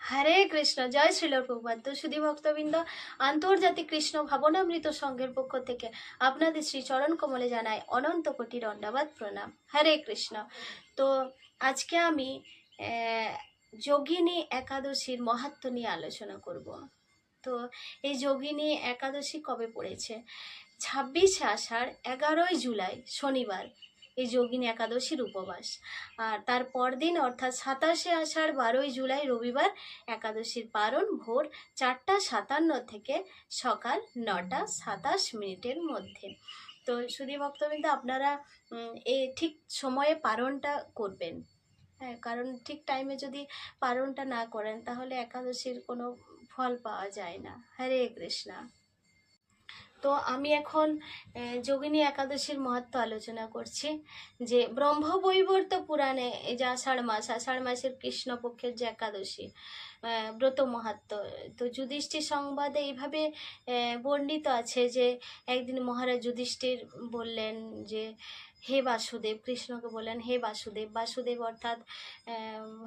হরে কৃষ্ণ, জয় শ্রীল প্রভুপাদ। তো সুধী ভক্তবৃন্দ, আন্তর্জাতিক কৃষ্ণ ভাবনামৃত সংঘের পক্ষ থেকে আপনাদের শ্রী চরণ কমলে জানাই অনন্ত কোটি দণ্ডবাদ প্রণাম। হরে কৃষ্ণ। তো আজকে আমি যোগিনী একাদশীর মাহাত্ম্য নিয়ে আলোচনা করব। তো এই যোগিনী একাদশী কবে পড়েছে? 26শে আষাঢ়, 11ই জুলাই শনিবার এই যোগিনী একাদশীর উপবাস। আর তার পরদিন অর্থাৎ 27শে আষাঢ়, 12ই জুলাই রবিবার একাদশীর পারণ ভোর 4:57 থেকে সকাল 9:27 মধ্যে। তো সুধী ভক্তবৃন্দ, আপনারা এই ঠিক সময়ে পারণটা করবেন। হ্যাঁ, কারণ ঠিক টাইমে যদি পারণটা না করেন তাহলে একাদশীর কোনো ফল পাওয়া যায় না। হরে কৃষ্ণ। তো আমি এখন যোগিনী একাদশীর মাহাত্ম্য আলোচনা করছি। যে ব্রহ্মবৈবর্ত পুরাণে এই যে আষাঢ় মাসের কৃষ্ণপক্ষের যে একাদশী ব্রত মাহাত্ম্য, তো যুধিষ্ঠির সংবাদে এইভাবে বর্ণিত আছে যে একদিন মহারাজ যুধিষ্ঠির বললেন যে হে বাসুদেব, কৃষ্ণকে বললেন হে বাসুদেব। বাসুদেব অর্থাৎ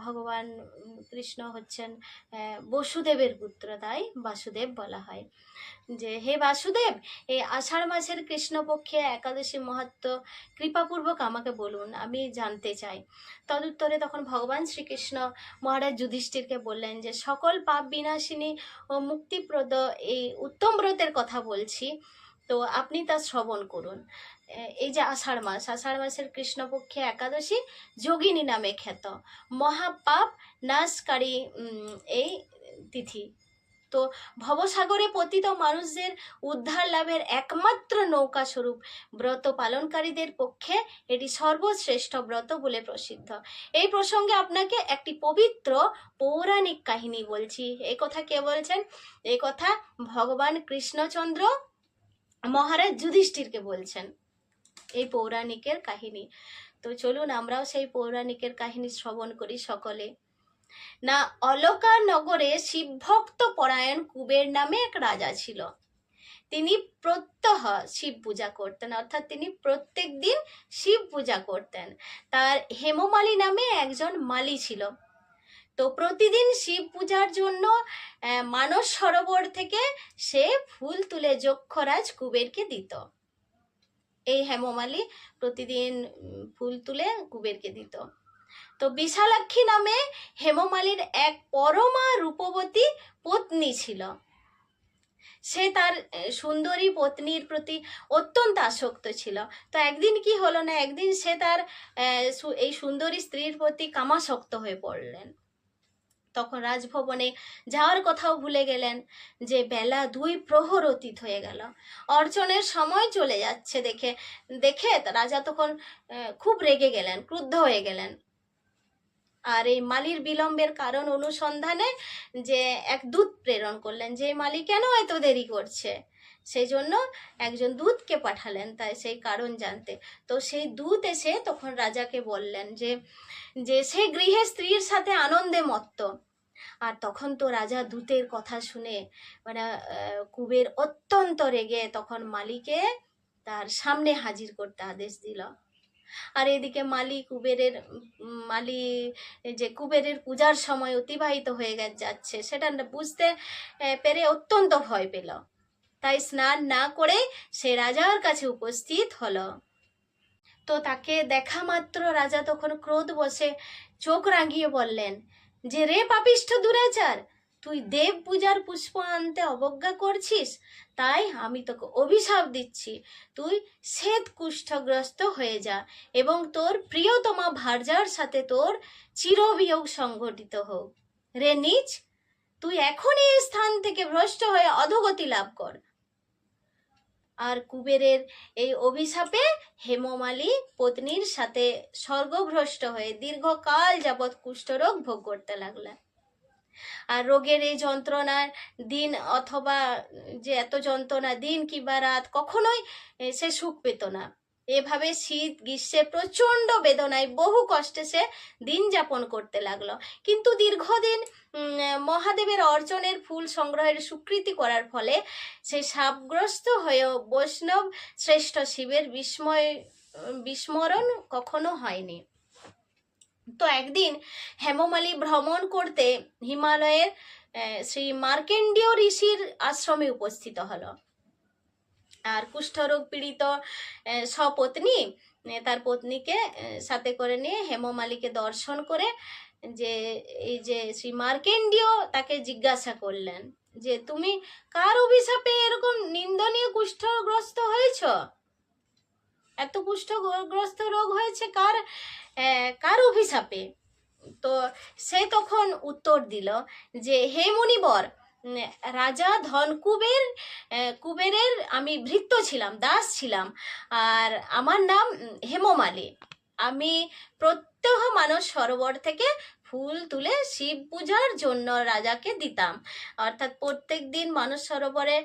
ভগবান কৃষ্ণ হচ্ছেন বসুদেবের পুত্র, তাই বাসুদেব বলা হয়। যে হে বাসুদেব, এই আষাঢ় মাসের কৃষ্ণপক্ষে একাদশী মাহাত্ম্য কৃপাপূর্বক আমাকে বলুন, আমি জানতে চাই। তদুত্তরে তখন ভগবান শ্রীকৃষ্ণ মহারাজ যুধিষ্ঠিরকে বললেন যে সকল পাপ বিনাশিনী ও মুক্তিপ্রদ এই উত্তম ব্রতের কথা বলছি, তো আপনি তা শ্রবণ করুন। এই যে আষাঢ় মাসের কৃষ্ণপক্ষে একাদশী যোগিনী নামে খ্যাত, মহাপাপ নাশকারী এই তিথি। তো ভবসাগরে পতিত মানুষদের উদ্ধার লাভের একমাত্র নৌকা স্বরূপ ব্রত পালনকারীদের পক্ষে এটি সর্বশ্রেষ্ঠ ব্রত বলে প্রসিদ্ধ। এই প্রসঙ্গে আপনাকে একটি পবিত্র পৌরাণিক কাহিনী বলছি। এই কথা কে বলছেন? এই কথা ভগবান কৃষ্ণচন্দ্র মহারাজ যুধিষ্ঠিরকে বলছেন, এই পৌরাণিকের কাহিনী। তো চলুন আমরাও সেই পৌরাণিকের কাহিনী শ্রবণ করি সকলে। না, অলকা নগরে শিবভক্ত পরায়ণ কুবের নামে এক রাজা ছিল। তিনি প্রত্যহ শিব পূজা করতেন, অর্থাৎ তিনি প্রত্যেক দিন শিব পূজা করতেন। তার হেমমালী নামে একজন মালী ছিল। তো প্রতিদিন শিব পূজার জন্য মানস সরোবর থেকে সে ফুল তুলে যক্ষরাজ কুবেরকে দিত। এই হেমমালী প্রতিদিন ফুল তুলে কুবেরকে দিত। তো বিশালাক্ষী নামে হেমমালীর এক পরমা রূপবতী পত্নী ছিল। সে তার সুন্দরী পত্নীর প্রতি অত্যন্ত আসক্ত ছিল। তো একদিন কি হলো না, একদিন সে তার এই সুন্দরী স্ত্রীর প্রতি কামাসক্ত হয়ে পড়লেন। তখন রাজভবনে যাওয়ার কথাও ভুলে গেলেন। যে বেলা 2 প্রহর অতীত হয়ে গেল, অর্চনের সময় চলে যাচ্ছে দেখে রাজা তখন খুব রেগে গেলেন, ক্রুদ্ধ হয়ে গেলেন। আর এই মালির বিলম্বের কারণ অনুসন্ধানে যে এক দূত প্রেরণ করলেন, যে মালি কেন এত দেরি করছে। সেই জন্য একজন দূতকে পাঠালেন তাই সেই কারণ জানতে। তো সেই দূত এসে তখন রাজাকে বললেন যে সে গৃহে স্ত্রীর সাথে আনন্দে মত্ত। আর তখন তো রাজা দূতের কথা শুনে মানে কুবের অত্যন্ত রেগে তখন মালিকে তার সামনে হাজির করতে আদেশ দিল। আর এদিকে কুবেরের পূজার সময় অতিবাহিত হয়ে যাচ্ছে, সেটা বুঝতে পেরে অত্যন্ত ভয় পেল। তাই স্নান না করে সে রাজার কাছে উপস্থিত হলো। তো তাকে দেখা মাত্র রাজা তখন ক্রোধ বসে চোখ রাঙিয়ে বললেন যে রে পাপিষ্ঠ দুরাচার, তুই দেব পূজার পুষ্প আনতে অবজ্ঞা করছিস, তাই আমি তোকে অভিশাপ দিচ্ছি, তুই শ্বেত কুষ্ঠগ্রস্ত হয়ে যা এবং তোর প্রিয়তমা ভার্যার সাথে তোর চিরবিয়োগ সংঘটিত হোক। রে নীচ, তুই এখনই এই স্থান থেকে ভ্রষ্ট হয়ে অধোগতি লাভ কর। আর কুবেরের এই অভিশাপে হেমমালী পত্নীর সাথে স্বর্গভ্রষ্ট হয়ে দীর্ঘকাল যাবৎ কুষ্ঠরোগ ভোগ করতে লাগলেন। আর রোগের এই যন্ত্রণার দিন অথবা যে এত যন্ত্রণা দিন কিংবা রাত কখনোই সে সুখ পেত না। এভাবে শীত গ্রীষ্মে প্রচন্ড বেদনায় বহু কষ্টে সে দিন যাপন করতে লাগলো। কিন্তু দীর্ঘদিন মহাদেবের অর্চনের ফুল সংগ্রহের স্বীকৃতি করার ফলে সে শাপগ্রস্ত হয়েও বৈষ্ণব শ্রেষ্ঠ শিবের বিস্মরণ কখনো হয়নি। তো একদিন হেমমালী ভ্রমণ করতে হিমালয়ের শ্রী মার্কেন্ডীয় ঋষির আশ্রমে উপস্থিত হলো। আর কুষ্ঠরোগ পীড়িত সপত্নী তার পত্নীকে সাথে করে নিয়ে হেমমালীকে দর্শন করে যে এই যে শ্রী মার্কেন্ডীয় তাকে জিজ্ঞাসা করলেন যে তুমি কার অভিশাপে এরকম নিন্দনীয় কুষ্ঠগ্রস্ত হয়েছ, এত কুষ্ঠগ্রস্ত রোগ হয়েছে কার কার অভিশাপে? তো সে তখন উত্তর দিল যে হে মুনিবর, রাজা কুবেরের আমি ভৃত্য ছিলাম, দাস ছিলাম, আর আমার নাম হেমমালী। আমি প্রত্যহ মানস সরোবর থেকে ফুল তুলে শিব পূজার জন্য রাজাকে দিতাম, অর্থাৎ প্রত্যেক দিন মানস সরোবরে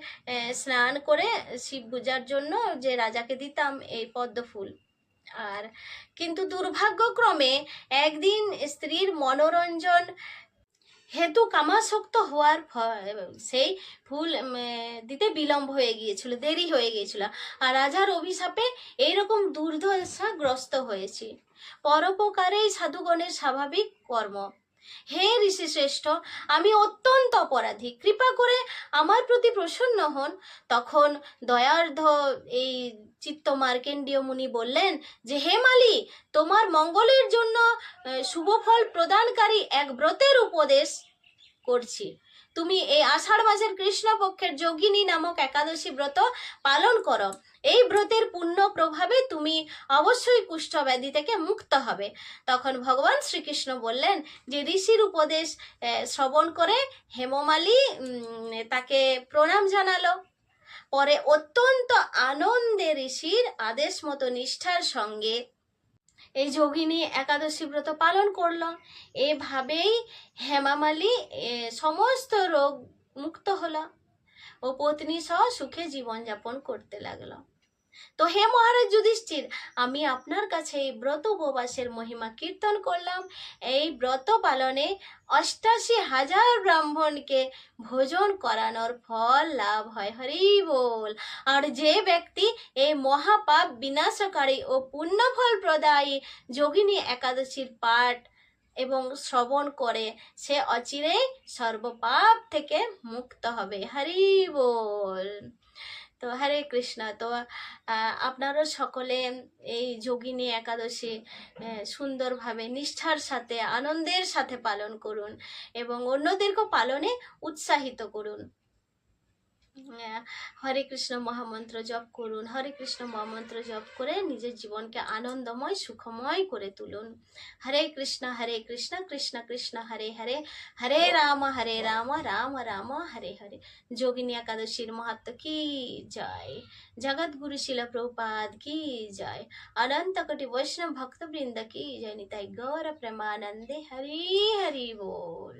স্নান করে শিব পূজার জন্য যে রাজাকে দিতাম এই পদ্ম ফুল। আর কিন্তু দুর্ভাগ্যক্রমে একদিন স্ত্রীর মনোরঞ্জন হেতু কামাসক্ত হওয়ার সেই ফুল দিতে বিলম্ব হয়ে গিয়েছিল, দেরি হয়ে গিয়েছিল, আর রাজার অভিশাপে এইরকম দুর্দশাগ্রস্ত হয়েছি। পরোপকারেই সাধুগণের স্বাভাবিক কর্ম। হে ঋষি শ্রেষ্ঠ, আমি অত্যন্ত অপরাধী, কৃপা করে আমার প্রতি প্রসন্ন হন। তখন দয়ার্ধ এই চিত্ত মার্কেন্ডীয় মুনি বললেন যে হে মালি, তোমার মঙ্গলের জন্য শুভ ফল প্রদানকারী এক ব্রতের উপদেশ করছি। তুমি এই আষাঢ় মাসের কৃষ্ণপক্ষের যোগিনী নামক একাদশী ব্রত পালন করো। এই ব্রতের পুণ্য প্রভাবে তুমি অবশ্যই কুষ্ঠব্যাধি থেকে মুক্ত হবে। তখন ভগবান শ্রীকৃষ্ণ বললেন যে ঋষির উপদেশ শ্রবণ করে হেমমালী তাকে প্রণাম জানালো। পরে অত্যন্ত আনন্দে ঋষির আদেশ মতো নিষ্ঠার সঙ্গে এই যোগিনী একাদশী ব্রত পালন করলো। এভাবেই হেমমালী সমস্ত রোগ মুক্ত হলো ও পত্নী সহ সুখে জীবনযাপন করতে লাগলো। তো হে মহারাজ যুধিষ্ঠির, আমি আপনার কাছে এই ব্রত উপবাসের মহিমা কীর্তন করলাম। এই ব্রত পালনে ৮৮,০০০ ব্রাহ্মণকে ভোজন করানোর ফল লাভ হয়। হরি বল। আর যে ব্যক্তি এই মহাপাপ বিনাশকারী ও পুণ্যফল প্রদায়ী যোগিনী একাদশীর পাঠ এবং শ্রবণ করে সে অচিরেই সর্বপাপ থেকে মুক্ত হবে। হরি বল। তো হরে কৃষ্ণ। তো আপনারা সকলে এই যোগিনী একাদশী সুন্দরভাবে নিষ্ঠার সাথে আনন্দের সাথে পালন করুন এবং অন্যদেরকেও পালনে উৎসাহিত করুন। হরে কৃষ্ণ মহামন্ত্র জপ করুন। হরে কৃষ্ণ মহামন্ত্র জপ করে নিজের জীবনকে আনন্দময় সুখময় করে তুলুন। হরে কৃষ্ণ কৃষ্ণ কৃষ্ণ হরে হরে, হরে রাম রাম রাম হরে হরে। যোগিনী একাদশীর মাহাত্ম্য কি জয়। জগৎগুরু শিল প্রভুপাদ কি জয়। অনন্ত কোটি বৈষ্ণব ভক্তবৃন্দ কি জয়। নিতাই গৌর প্রেমানন্দে। হরি হরি বল।